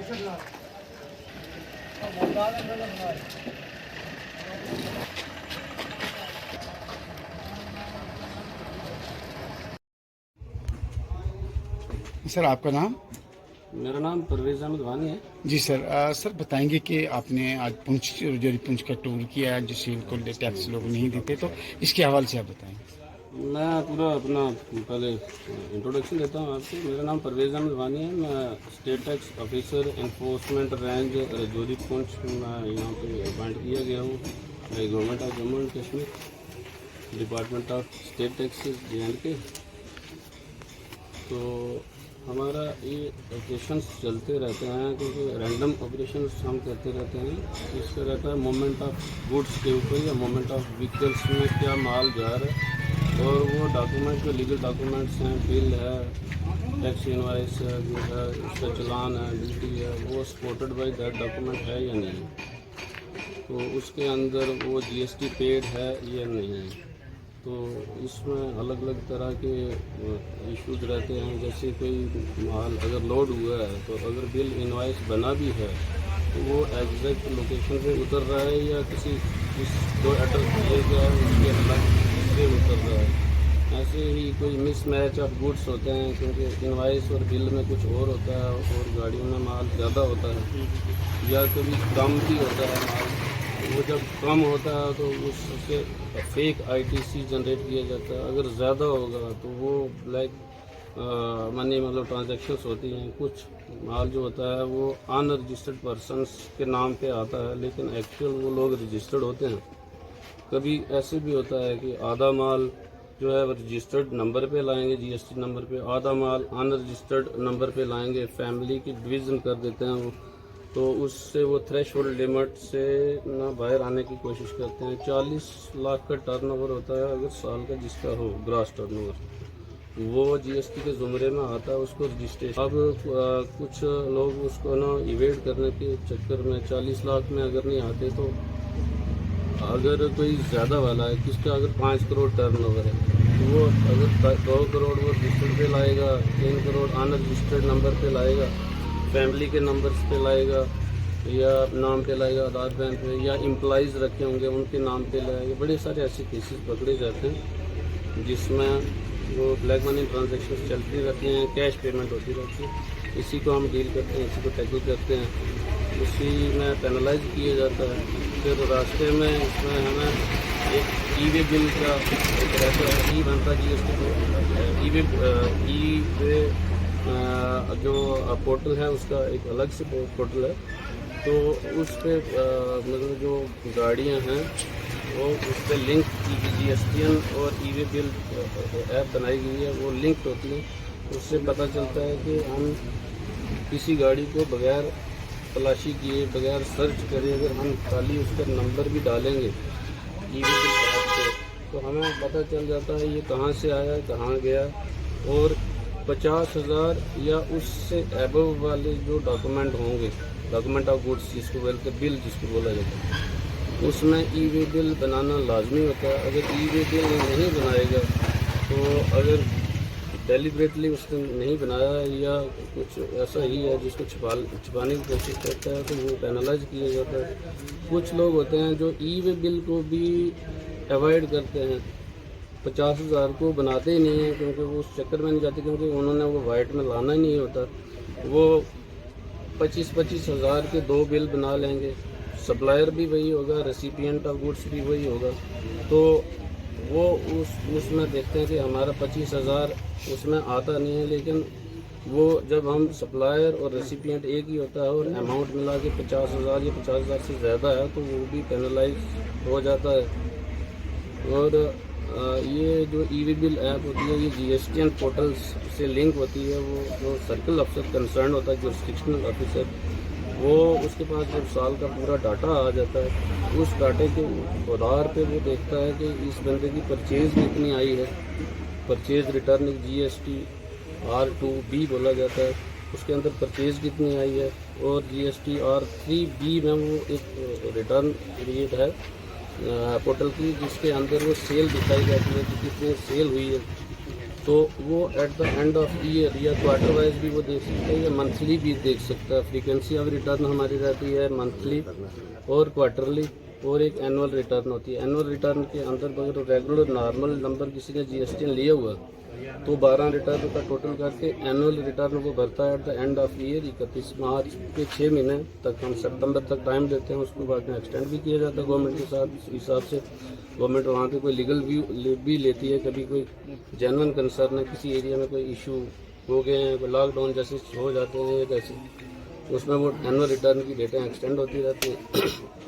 Sir आपका नाम? मेरा नाम परवेज़ अहमद वानी है। जी सर। सर बताएंगे कि आपने आज पुंछ का टूर किया जिसको टैक्स लोग नहीं देते, तो इसके हवाले से आप बताएंगे। मैं पूरा अपना पहले इंट्रोडक्शन देता हूँ आपको। मेरा नाम परवेज़ अहमद वानी है। मैं state tax officer enforcement range Rajouri Poonch मैं यहाँ पे अपॉइंट किया गया हूँ government of Jammu and Kashmir, department of state taxes JNK। तो हमारा ये ऑपरेशंस चलते रहते हैं क्योंकि रैंडम ऑपरेशंस हम करते रहते हैं। इसका रहता है मोमेंट ऑफ गुड्स के ऊपर या मोमेंट ऑफ व्हीकल्स में क्या माल जा रहा है, और वो डॉक्यूमेंट जो लीगल डॉक्यूमेंट्स हैं, बिल है, टैक्स इनवाइस है, जो है उसका चलान है, ड्यूटी है, वो सपोर्टेड बाय दैट डॉक्यूमेंट है या नहीं, तो उसके अंदर वो GST पेड है या नहीं। तो इसमें अलग अलग तरह के इश्यूज रहते हैं। जैसे कोई माल अगर लोड हुआ है तो अगर बिल इनवाइस बना भी है तो वो एग्जैक्ट लोकेशन पे उतर रहा है या किसी जो एड्रेस दिया गया है उसके अलग से उतर रहा है। ऐसे ही कोई मिसमैच ऑफ गुड्स होते हैं क्योंकि इनवाइस और बिल में कुछ और होता है और गाड़ियों में माल ज़्यादा होता है, या कभी कम भी होता है माल। वो जब कम होता है तो उससे फेक ITC जनरेट किया जाता है। अगर ज़्यादा होगा तो वो ब्लैक मनी मतलब ट्रांजैक्शंस होती हैं। कुछ माल जो होता है वो अनरजिस्टर्ड पर्सनस के नाम पे आता है लेकिन एक्चुअल वो लोग रजिस्टर्ड होते हैं। कभी ऐसे भी होता है कि आधा माल जो है वो रजिस्टर्ड नंबर पे लाएंगे, GST नंबर पे, आधा माल अनरजिस्टर्ड नंबर पे लाएंगे, फैमिली की डिवीज़न कर देते हैं वो, तो उससे वो थ्रेशोल्ड लिमिट से ना बाहर आने की कोशिश करते हैं। 40 लाख का टर्नओवर होता है अगर साल का जिसका हो ग्रॉस टर्नओवर, वो GST के ज़ुमरे में आता है, उसको रजिस्ट्रेशन। अब कुछ लोग उसको ना इवेड करने के चक्कर में 40 लाख में अगर नहीं आते तो अगर कोई ज़्यादा वाला है, किसका अगर 5 करोड़ टर्नओवर है तो वो अगर 2 करोड़ वो रजिस्टर्ड पे लाएगा, 3 करोड़ अनरजिस्टर्ड नंबर पे लाएगा, फैमिली के नंबर्स पे लाएगा या नाम पे लाएगा आधार बैंक पे, या एम्प्लॉइज़ रखे होंगे उनके नाम पे लाएगा। बड़े सारे ऐसे केसेस पकड़े जाते हैं जिसमें वो ब्लैक मनी ट्रांजैक्शन चलती रहती हैं, कैश पेमेंट होती रहती है। इसी को हम डील करते हैं, इसी को टैकल करते हैं, उसी में पेनलाइज किया जाता है। फिर रास्ते में इसमें हमें एक ई-वे बिल का एक रहता है, बनता GST को ई-वे जो पोर्टल है उसका एक अलग से पोर्टल है। तो उस पर मतलब जो गाड़ियां हैं वो उस पर लिंक की GSTN और ई-वे बिल ऐप बनाई गई है, वो लिंक होती है। उससे पता चलता है कि हम किसी गाड़ी को बगैर तलाशी किए, बगैर सर्च करे, अगर हम खाली उसका नंबर भी डालेंगे ई-वे बिल ऐप से तो हमें पता चल जाता है ये कहाँ से आया, कहाँ गया। और 50,000 या उससे एबव वाले जो डॉक्यूमेंट होंगे, डॉक्यूमेंट ऑफ गुड्स जिसको बोलते हैं, बिल जिसको बोला जाता है, उसमें ई-वे बिल बनाना लाजमी होता है। अगर ई-वे बिल नहीं बनाएगा तो अगर डेलिबरेटली उसने नहीं बनाया या कुछ ऐसा ही है जिसको छुपाने की कोशिश करता है तो वो पेनलाइज किया जाता है। कुछ लोग होते हैं जो ई-वे बिल को भी अवॉइड करते हैं, 50,000 को बनाते ही नहीं है क्योंकि वो उस चक्कर में नहीं जाते, क्योंकि उन्होंने वो वाइट में लाना ही नहीं होता। वो 25,000 के 2 बिल बना लेंगे, सप्लायर भी वही होगा, रेसिपिएंट ऑफ गुड्स भी वही होगा। तो वो उसमें देखते हैं कि हमारा 25,000 उसमें आता नहीं है, लेकिन वो जब हम सप्लायर और रेसिपिएंट एक ही होता है और अमाउंट मिला के 50,000 या 50,000 से ज़्यादा है तो वो भी पेनलाइज हो जाता है। और ये जो ई-वे बिल ऐप होती है ये GSTN पोर्टल्स से लिंक होती है। वो जो सर्कल अफसर कंसर्न होता है, जो रिस्ट्रिक्शनल ऑफिसर, वो उसके पास जब साल का पूरा डाटा आ जाता है, उस डाटे के आधार पे वो देखता है कि इस बंदे की परचेज़ कितनी आई है। परचेज़ रिटर्न GST R2B बोला जाता है, उसके अंदर परचेज़ कितनी आई है। और GST R3B में वो एक रिटर्न पीरियड है पोर्टल की, जिसके अंदर वो सेल दिखाई जाती है कि कितनी सेल हुई है। तो वो at the end of year या क्वार्टर वाइज भी वो देख सकता है या मंथली भी देख सकता है। फ्रीक्वेंसी ऑफ रिटर्न हमारी रहती है मंथली और क्वार्टरली, और एक एनुअल रिटर्न होती है। एनुअल रिटर्न के अंदर अगर रेगुलर नॉर्मल नंबर किसी ने जीएसटी लिया हुआ तो 12 रिटर्न का टोटल करके एनुअल रिटर्न वो भरता है at the end of year 31 मार्च के 6 महीने तक, हम सितंबर तक टाइम देते हैं। उसको बाद में एक्सटेंड भी किया जाता है गवर्नमेंट के साथ। इस हिसाब से गवर्नमेंट वहाँ पे कोई लीगल व्यू भी लेती है। कभी कोई जेन्युइन कंसर्न है, किसी एरिया में कोई इशू हो गए हैं, कोई लॉकडाउन जैसे हो जाते हैं जैसे, उसमें वो एनुअल रिटर्न की डेटें एक्सटेंड होती रहती हैं।